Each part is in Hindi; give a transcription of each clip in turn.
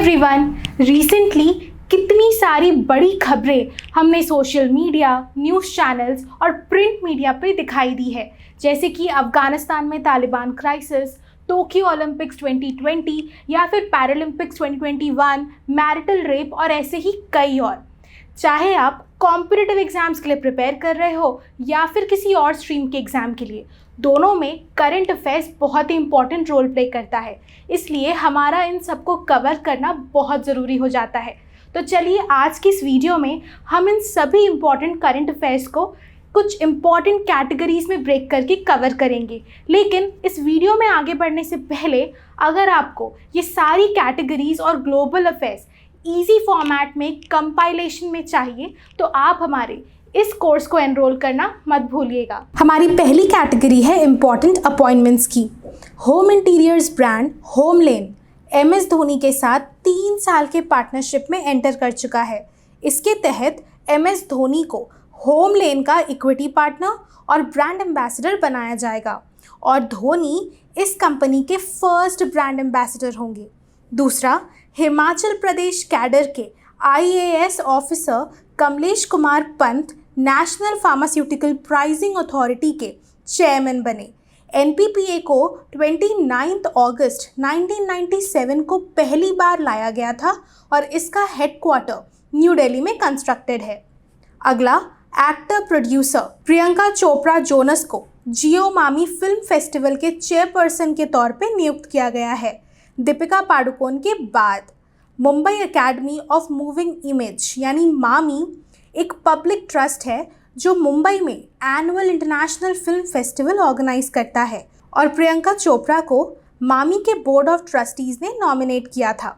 एवरीवन, रिसेंटली कितनी सारी बड़ी खबरें हमने सोशल मीडिया, न्यूज़ चैनल्स और प्रिंट मीडिया पे दिखाई दी है, जैसे कि अफगानिस्तान में तालिबान क्राइसिस, टोक्यो ओलंपिक्स 2020 या फिर पैरालंपिक्स 2021, मैरिटल रेप और ऐसे ही कई और। चाहे आप कॉम्पिटिटिव एग्जाम्स के लिए प्रिपेयर कर रहे हो या फिर किसी और स्ट्रीम के एग्ज़ाम के लिए, दोनों में करंट अफेयर्स बहुत ही इंपॉर्टेंट रोल प्ले करता है। इसलिए हमारा इन सबको कवर करना बहुत ज़रूरी हो जाता है। तो चलिए आज की इस वीडियो में हम इन सभी इम्पॉर्टेंट करंट अफेयर्स को कुछ इम्पॉर्टेंट कैटेगरीज में ब्रेक करके कवर करेंगे। लेकिन इस वीडियो में आगे बढ़ने से पहले अगर आपको ये सारी कैटेगरीज और ग्लोबल अफेयर्स ईजी फॉर्मेट में कंपाइलेशन में चाहिए तो आप हमारे इस कोर्स को एनरोल करना मत भूलिएगा। हमारी पहली कैटेगरी है इम्पॉर्टेंट अपॉइंटमेंट्स की। Home interiors brand HomeLane MS Dhoni के साथ 3 साल के पार्टनरशिप में एंटर कर चुका है। इसके तहत MS धोनी को होमलेन का इक्विटी पार्टनर और ब्रांड एम्बेसडर बनाया जाएगा और धोनी इस कंपनी के फर्स्ट ब्रांड एम्बेसडर होंगे। दूसरा, हिमाचल प्रदेश कैडर के IAS officer Kamlesh Kumar Pant national pharmaceutical pricing authority के चेयरमैन बने। NPPA को 29 अगस्त 1997 को पहली बार लाया गया था और इसका हेडक्वार्टर न्यू दिल्ली में कंस्ट्रक्टेड है। अगला, actor producer Priyanka Chopra Jonas को जियो मामी फिल्म फेस्टिवल के चेयरपर्सन के तौर पे नियुक्त किया गया है। दीपिका पादुकोण के बाद Mumbai academy of moving image यानी मामी एक पब्लिक ट्रस्ट है जो मुंबई में annual international film festival organise करता है और प्रियंका चोपड़ा को मामी के बोर्ड ऑफ ट्रस्टीज ने नॉमिनेट किया था।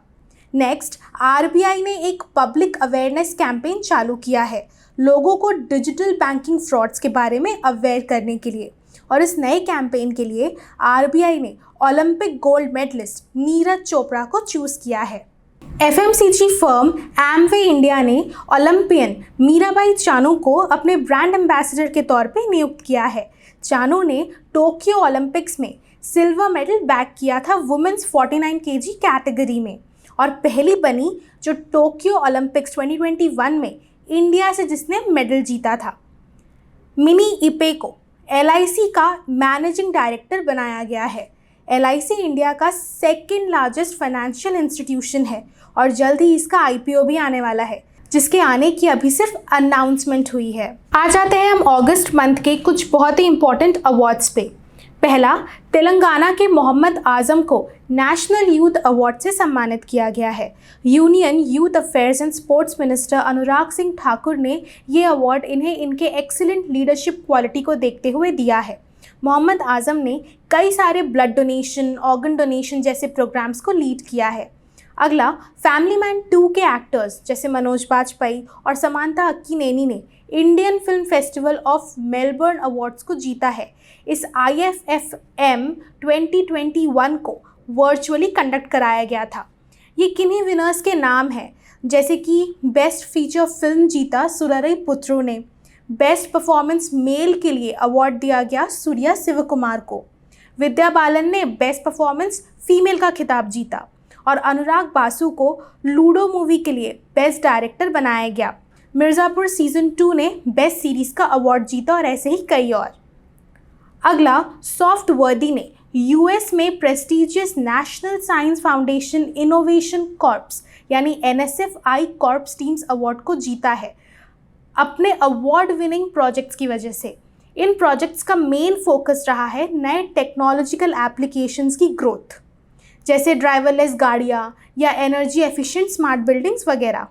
नेक्स्ट, RBI ने एक पब्लिक अवेयरनेस कैंपेन चालू किया है लोगों को डिजिटल बैंकिंग फ्रॉड्स के बारे में अवेयर करने के लिए, और इस नए कैंपेन के लिए RBI ने Olympic gold medallist Neeraj Chopra को चूज़ किया है। FMCG फर्म एमवे इंडिया ने ओलंपियन मीराबाई चानू को अपने ब्रांड एम्बेसडर के तौर पे नियुक्त किया है। चानू ने टोक्यो ओलंपिक्स में सिल्वर मेडल बैग किया था वुमेन्स 49 kg कैटेगरी में और पहली बनी जो टोक्यो ओलंपिक्स 2021 में इंडिया से जिसने मेडल जीता था। मिनी इपे को LIC का मैनेजिंग डायरेक्टर बनाया गया है। LIC इंडिया का सेकेंड लार्जेस्ट फाइनेंशियल इंस्टीट्यूशन है और जल्द ही इसका IPO भी आने वाला है, जिसके आने की अभी सिर्फ अनाउंसमेंट हुई है। आ जाते हैं हम अगस्त मंथ के कुछ बहुत ही इंपॉर्टेंट अवार्ड्स पे। पहला, तेलंगाना के मोहम्मद आजम को नेशनल यूथ अवार्ड से सम्मानित किया गया है। Union youth affairs and sports minister Anurag Singh Thakur ने ये अवार्ड इन्हें इनके एक्सीलेंट लीडरशिप क्वालिटी को देखते हुए दिया है। मोहम्मद आजम ने कई सारे ब्लड डोनेशन, ऑर्गन डोनेशन जैसे प्रोग्राम्स को लीड किया है। अगला, फैमिली मैन 2 के एक्टर्स जैसे मनोज बाजपेयी और समांथा अक्कीनेनी ने Indian film festival of Melbourne awards को जीता है। इस IFFM 2021 को वर्चुअली कंडक्ट कराया गया था। ये किन्हीं विनर्स के नाम हैं, जैसे कि बेस्ट फीचर फिल्म जीता सुररई पुत्रु ने। बेस्ट परफॉर्मेंस मेल के लिए अवार्ड दिया गया सूर्या शिवकुमार को। विद्या बालन ने बेस्ट परफॉर्मेंस फीमेल का खिताब जीता और अनुराग बासु को लूडो मूवी के लिए बेस्ट डायरेक्टर बनाया गया। मिर्ज़ापुर सीज़न 2 ने बेस्ट सीरीज़ का अवार्ड जीता और ऐसे ही कई और। अगला, सॉफ्टवर्दी ने US में prestigious national science foundation innovation corps यानी NSFI कॉर्प्स टीम्स अवार्ड को जीता है अपने अवार्ड विनिंग प्रोजेक्ट्स की वजह से। इन प्रोजेक्ट्स का मेन फोकस रहा है नए टेक्नोलॉजिकल एप्लीकेशंस की ग्रोथ, जैसे ड्राइवरलेस गाड़ियाँ या एनर्जी एफिशिएंट स्मार्ट बिल्डिंग्स वगैरह।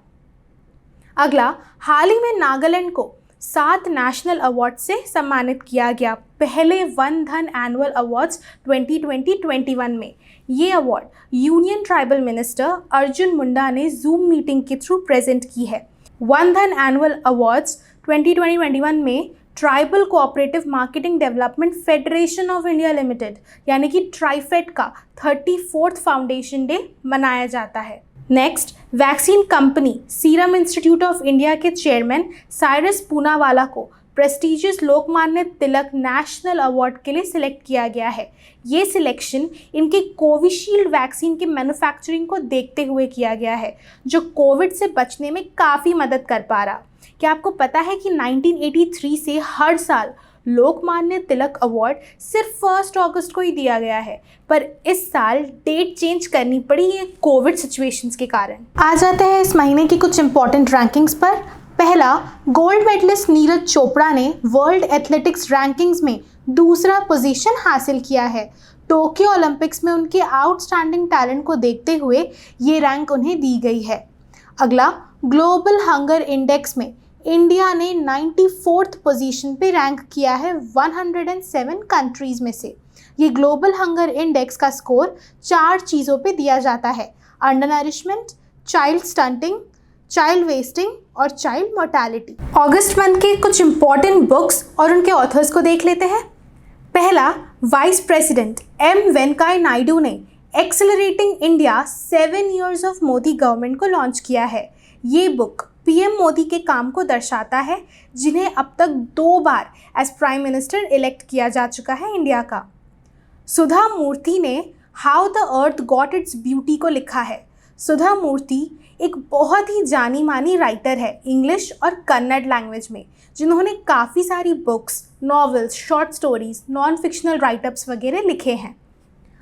अगला, हाल ही में नागालैंड को 7 नेशनल अवार्ड से सम्मानित किया गया पहले वन धन एनुअल अवार्ड्स 2020-21 में। ये award union tribal minister Arjun Munda ने जूम मीटिंग के थ्रू प्रेजेंट की है। वन धन एनुअल अवार्ड्स 2020-21 में tribal cooperative marketing development federation of India limited यानी कि ट्राइफेड का 34th फाउंडेशन डे मनाया जाता है। Next, vaccine company serum institute of India के चेयरमैन साइरस पूनावाला को prestigious Lokmanya Tilak national award के लिए सिलेक्ट किया गया है। ये सिलेक्शन इनके कोविशील्ड वैक्सीन के मैन्युफैक्चरिंग को देखते हुए किया गया है, जो कोविड से बचने में काफ़ी मदद कर पा रहा। क्या आपको पता है कि 1983 से हर साल लोकमान्य तिलक अवार्ड सिर्फ 1 अगस्त को ही दिया गया है, पर इस साल डेट चेंज करनी पड़ी है कोविड सिचुएशंस के कारण। आ जाते हैं इस महीने की कुछ इंपॉर्टेंट रैंकिंग्स पर। पहला, गोल्ड मेडलिस्ट नीरज चोपड़ा ने वर्ल्ड एथलेटिक्स रैंकिंग्स में दूसरा पोजीशन हासिल किया है। टोक्यो ओलंपिक्स में उनके आउटस्टैंडिंग टैलेंट को देखते हुए ये रैंक उन्हें दी गई है। अगला, ग्लोबल हंगर इंडेक्स में इंडिया ने 94th पोजीशन पे रैंक किया है 107 कंट्रीज़ में से। ये ग्लोबल हंगर इंडेक्स का स्कोर 4 चीज़ों पे दिया जाता है: under nourishment, child stunting, child wasting और चाइल्ड मोर्टेलिटी। अगस्त मंथ के कुछ इंपॉर्टेंट बुक्स और उनके ऑथर्स को देख लेते हैं। पहला, vice president M Venkaiah Naidu ने accelerating India 7 Years of Modi government को लॉन्च किया है। ये बुक पीएम मोदी के काम को दर्शाता है, जिन्हें अब तक 2 बार एज प्राइम मिनिस्टर इलेक्ट किया जा चुका है इंडिया का। सुधा मूर्ति ने how the earth got its beauty को लिखा है। सुधा मूर्ति एक बहुत ही जानी मानी राइटर है इंग्लिश और कन्नड़ लैंग्वेज में, जिन्होंने काफ़ी सारी books, novels, short stories, non fictional write-ups वगैरह लिखे हैं।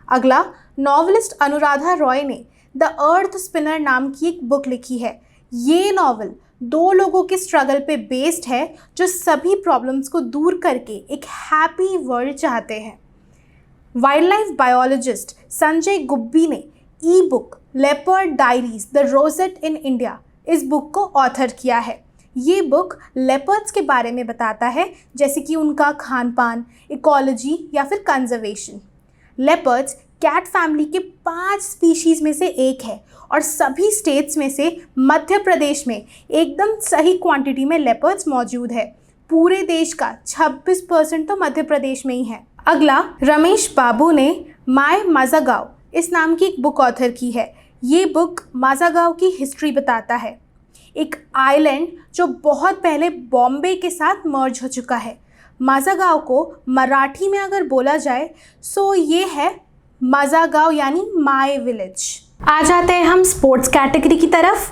अगला, नॉवलिस्ट अनुराधा रॉय ने द अर्थ स्पिनर नाम की एक बुक लिखी है। ये नॉवल 2 लोगों के स्ट्रगल पे बेस्ड है, जो सभी प्रॉब्लम्स को दूर करके एक हैप्पी वर्ल्ड चाहते हैं। Wildlife biologist Sanjay Gubbi ने e book leopard diaries the rosette in India इस बुक को ऑथर किया है। ये बुक लेपर्ड्स के बारे में बताता है, जैसे कि उनका खान पान, इकोलॉजी या फिर कंजर्वेशन। लेपर्ड्स कैट फैमिली के 5 स्पीशीज़ में से एक है और सभी स्टेट्स में से मध्य प्रदेश में एकदम सही क्वांटिटी में लेपर्ड्स मौजूद है। पूरे देश का 26% तो मध्य प्रदेश में ही है। अगला, रमेश बाबू ने माय माज़ागांव इस नाम की एक बुक ऑथर की है। ये बुक माज़ागांव की हिस्ट्री बताता है, एक आइलैंड जो बहुत पहले बॉम्बे के साथ मर्ज हो चुका है। माज़ागांव को मराठी में अगर बोला जाए सो ये है माज़ागांव यानी माय विलेज। आ जाते हैं हम स्पोर्ट्स कैटेगरी की तरफ।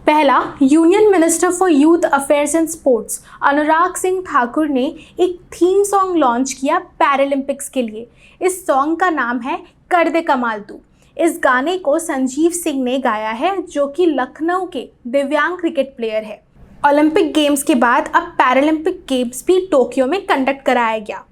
पहला, union minister for youth affairs and sports Anurag Singh Thakur ने एक थीम सॉन्ग लॉन्च किया पैरालंपिक्स के लिए। इस सॉन्ग का नाम है कर दे कमाल तू। इस गाने को संजीव सिंह ने गाया है, जो कि लखनऊ के दिव्यांग क्रिकेट प्लेयर है। ओलंपिक गेम्स के बाद अब पैरालंपिक गेम्स भी टोक्यो में कंडक्ट कराया गया।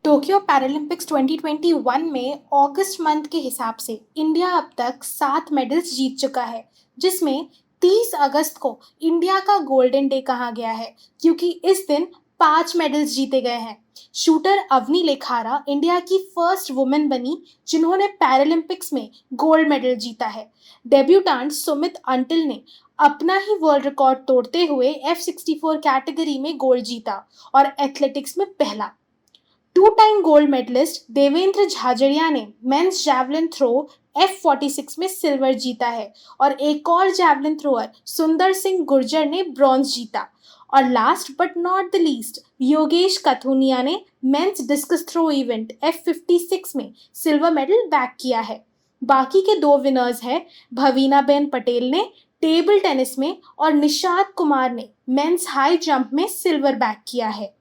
टोक्यो पैरालंपिक्स 2021 में अगस्त मंथ के हिसाब से इंडिया अब तक 7 मेडल्स जीत चुका है, जिसमें 30 अगस्त को इंडिया का गोल्डन डे कहा गया है, क्योंकि इस दिन 5 मेडल्स जीते गए हैं। शूटर अवनी लेखारा इंडिया की फर्स्ट वुमेन बनी जिन्होंने पैरालंपिक्स में गोल्ड मेडल जीता है। डेब्यूटेंट सुमित अंटिल ने अपना ही वर्ल्ड रिकॉर्ड तोड़ते हुए F64 कैटेगरी में गोल्ड जीता और एथलेटिक्स में पहला। 2 time gold medallist Devendra Jhajharia ने मेंस जैवलिन थ्रो F46 में सिल्वर जीता है और एक और जैवलिन थ्रोअर सुंदर सिंह गुर्जर ने ब्रॉन्ज जीता। और last but not the least, Yogesh Kathuniya ने men's discus throw event F56 में सिल्वर मेडल बैक किया है। बाकी के 2 विनर्स हैं भवीना बेन पटेल ने टेबल टेनिस में और निशात कुमार ने मेंस हाई जंप में सिल्वर बैक किया है।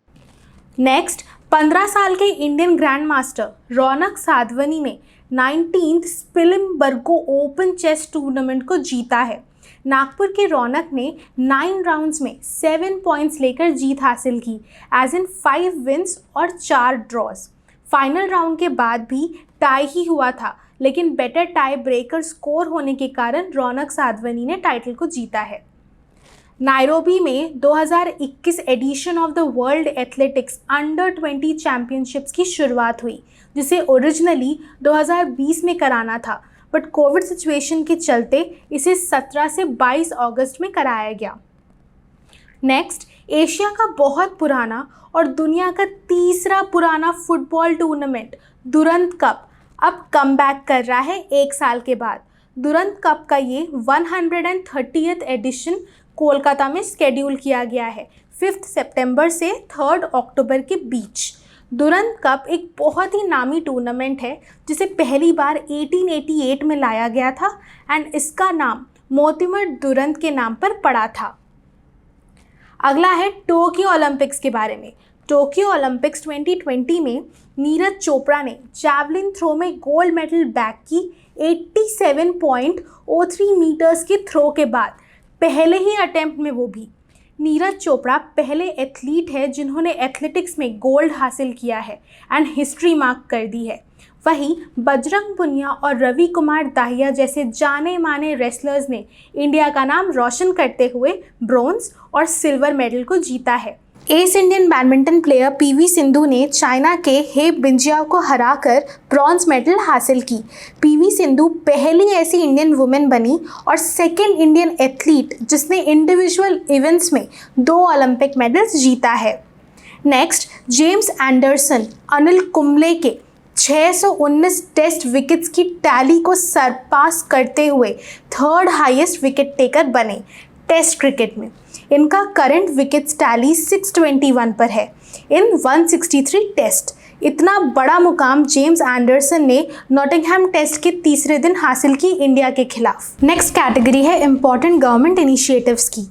नेक्स्ट, 15 साल के इंडियन ग्रैंड मास्टर रौनक साधवनी ने 19th स्पिलिमबर्गो ओपन चेस टूर्नामेंट को जीता है। नागपुर के रौनक ने 9 राउंड्स में 7 पॉइंट्स लेकर जीत हासिल की, एज इन 5 विन्स और 4 ड्रॉज। फाइनल राउंड के बाद भी टाई ही हुआ था, लेकिन बेटर टाई ब्रेकर स्कोर होने के कारण रौनक साधवनी ने टाइटल को जीता है। नायरोबी में 2021 edition of the world athletics under 20 championships की शुरुआत हुई, जिसे ओरिजिनली 2020 में कराना था, बट कोविड सिचुएशन के चलते इसे 17 से 22 अगस्त में कराया गया। नेक्स्ट, एशिया का बहुत पुराना और दुनिया का तीसरा पुराना फुटबॉल टूर्नामेंट दुरंत कप अब कमबैक कर रहा है 1 साल के बाद। दुरंत कप का ये 130th एडिशन कोलकाता में स्केड्यूल किया गया है 5 सितंबर से 3 अक्टूबर के बीच। दुरंत कप एक बहुत ही नामी टूर्नामेंट है जिसे पहली बार 1888 में लाया गया था एंड इसका नाम मोतिमर दुरंत के नाम पर पड़ा था। अगला है टोक्यो ओलंपिक्स के बारे में। टोक्यो ओलंपिक्स 2020 में नीरज चोपड़ा ने जैवलिन थ्रो में गोल्ड मेडल बैग की 87.03 मीटर्स के थ्रो के बाद पहले ही अटेम्प्ट में, वो भी नीरज चोपड़ा पहले एथलीट है जिन्होंने एथलेटिक्स में गोल्ड हासिल किया है एंड हिस्ट्री मार्क कर दी है। वहीं बजरंग पुनिया और रवि कुमार दाहिया जैसे जाने माने रेसलर्स ने इंडिया का नाम रोशन करते हुए ब्रॉन्ज और सिल्वर मेडल को जीता है। S Indian badminton player PV Sindhu ने चाइना के हे बिंजियाओ को हराकर ब्रॉन्ज मेडल हासिल की। पीवी सिंधु पहली ऐसी इंडियन वुमेन बनी और सेकेंड इंडियन एथलीट जिसने इंडिविजुअल इवेंट्स में 2 ओलंपिक मेडल्स जीता है। Next, James Anderson Anil Kumble के 619 टेस्ट विकेट्स की टैली को सरपास करते हुए 3rd हाईएस्ट विकेट टेकर बने टेस्ट क्रिकेट में। इनका करंट विकेट्स टैली 621 पर है इन 163 टेस्ट। इतना बड़ा मुकाम जेम्स एंडरसन ने नॉटिंघम टेस्ट के तीसरे दिन हासिल की इंडिया के खिलाफ। नेक्स्ट कैटेगरी है इंपॉर्टेंट गवर्नमेंट इनिशिएटिव्स की।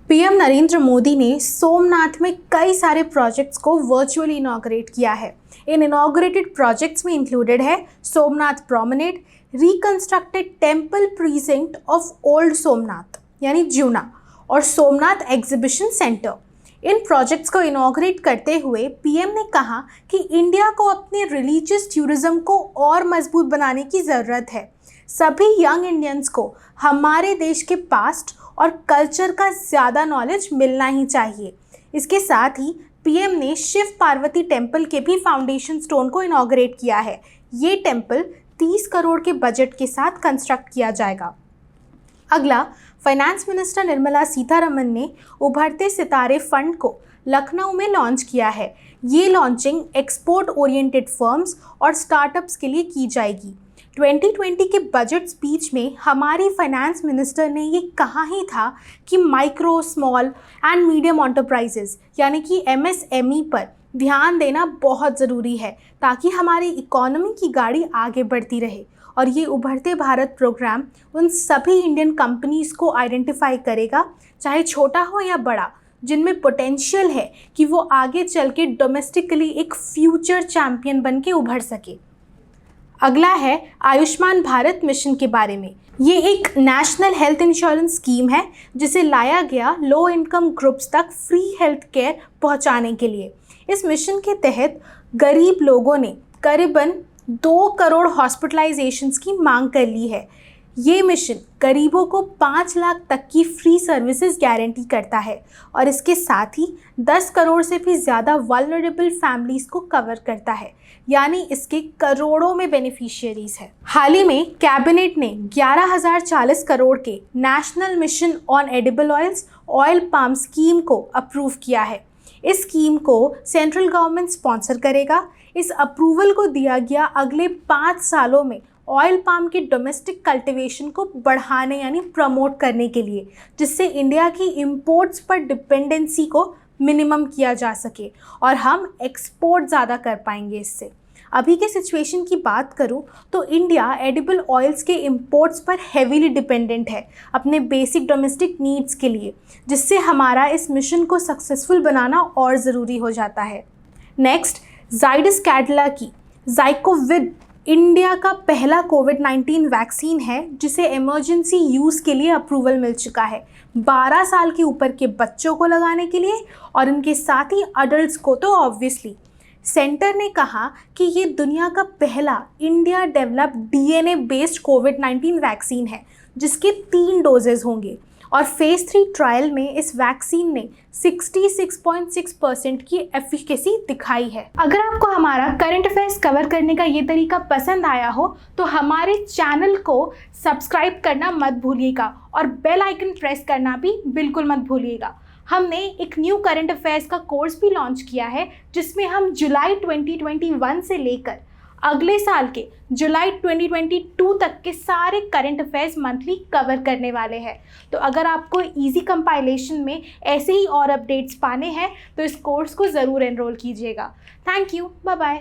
पीएम नरेंद्र मोदी ने सोमनाथ में कई सारे प्रोजेक्ट्स को वर्चुअली इनॉग्रेट किया है। इन इनॉग्रेटेड प्रोजेक्ट्स में इंक्लूडेड है Somnath promenade, reconstructed temple precinct of old Somnath यानी जूना और सोमनाथ एग्जीबिशन सेंटर। इन प्रोजेक्ट्स को इनॉग्रेट करते हुए पीएम ने कहा कि इंडिया को अपने रिलीजियस टूरिज्म को और मजबूत बनाने की ज़रूरत है। सभी यंग इंडियंस को हमारे देश के पास्ट और कल्चर का ज़्यादा नॉलेज मिलना ही चाहिए। इसके साथ ही पीएम ने शिव पार्वती टेम्पल के भी फाउंडेशन स्टोन को इनॉग्रेट किया है। ये टेम्पल 30 करोड़ के बजट के साथ कंस्ट्रक्ट किया जाएगा। अगला, फाइनेंस मिनिस्टर निर्मला सीतारमन ने उभरते सितारे फंड को लखनऊ में लॉन्च किया है। ये लॉन्चिंग एक्सपोर्ट ओरिएंटेड फर्म्स और स्टार्टअप्स के लिए की जाएगी। 2020 के बजट स्पीच में हमारी फाइनेंस मिनिस्टर ने ये कहा ही था कि micro, small and medium enterprises यानी कि MSME पर ध्यान देना बहुत ज़रूरी है ताकि हमारी इकोनॉमी की गाड़ी आगे बढ़ती रहे। और ये उभरते भारत प्रोग्राम उन सभी इंडियन कंपनीज़ को आइडेंटिफाई करेगा, चाहे छोटा हो या बड़ा, जिनमें पोटेंशियल है कि वो आगे चल के डोमेस्टिकली एक फ्यूचर चैम्पियन बन के उभर सके। अगला है आयुष्मान भारत मिशन के बारे में। ये एक नेशनल हेल्थ इंश्योरेंस स्कीम है जिसे लाया गया लो इनकम ग्रुप्स तक फ्री हेल्थ केयर पहुंचाने के लिए। इस मिशन के तहत गरीब लोगों ने करीबन 2 करोड़ हॉस्पिटलाइजेशंस की मांग कर ली है। ये मिशन गरीबों को 5 लाख तक की फ्री सर्विसेज गारंटी करता है और इसके साथ ही 10 करोड़ से भी ज़्यादा वल्नरेबल फैमिलीज़ को कवर करता है, यानी इसके करोड़ों में बेनिफिशियरीज है। हाल ही में कैबिनेट ने 11,040 करोड़ के national mission on edible oils oil palm scheme को अप्रूव किया है। इस स्कीम को सेंट्रल गवर्नमेंट स्पॉन्सर करेगा। इस अप्रूवल को दिया गया अगले 5 सालों में ऑयल पाम के डोमेस्टिक कल्टीवेशन को बढ़ाने यानी प्रमोट करने के लिए, जिससे इंडिया की इंपोर्ट्स पर डिपेंडेंसी को मिनिमम किया जा सके और हम एक्सपोर्ट ज़्यादा कर पाएंगे इससे। अभी के सिचुएशन की बात करूं तो इंडिया एडिबल ऑयल्स के इंपोर्ट्स पर हेवीली डिपेंडेंट है अपने बेसिक डोमेस्टिक नीड्स के लिए, जिससे हमारा इस मिशन को सक्सेसफुल बनाना और ज़रूरी हो जाता है। नेक्स्ट, जाइडस कैडिला की ज़ाइकोविड इंडिया का पहला कोविड-19 वैक्सीन है जिसे इमरजेंसी यूज़ के लिए अप्रूवल मिल चुका है 12 साल के ऊपर के बच्चों को लगाने के लिए और इनके साथ ही अडल्ट्स को तो ऑब्वियसली। सेंटर ने कहा कि ये दुनिया का पहला इंडिया डेवलप्ड DNA बेस्ड कोविड-19 वैक्सीन है जिसके 3 डोजेज होंगे और फेज़ 3 ट्रायल में इस वैक्सीन ने 66.6% की एफिकेसी दिखाई है। अगर आपको हमारा करंट अफेयर्स कवर करने का ये तरीका पसंद आया हो तो हमारे चैनल को सब्सक्राइब करना मत भूलिएगा और बेल आइकन प्रेस करना भी बिल्कुल मत भूलिएगा। हमने एक न्यू करंट अफेयर्स का कोर्स भी लॉन्च किया है जिसमें हम जुलाई 2021 से लेकर अगले साल के जुलाई 2022 तक के सारे करंट अफेयर्स मंथली कवर करने वाले हैं। तो अगर आपको इजी कंपाइलेशन में ऐसे ही और अपडेट्स पाने हैं तो इस कोर्स को ज़रूर एनरोल कीजिएगा। Thank you, bye bye.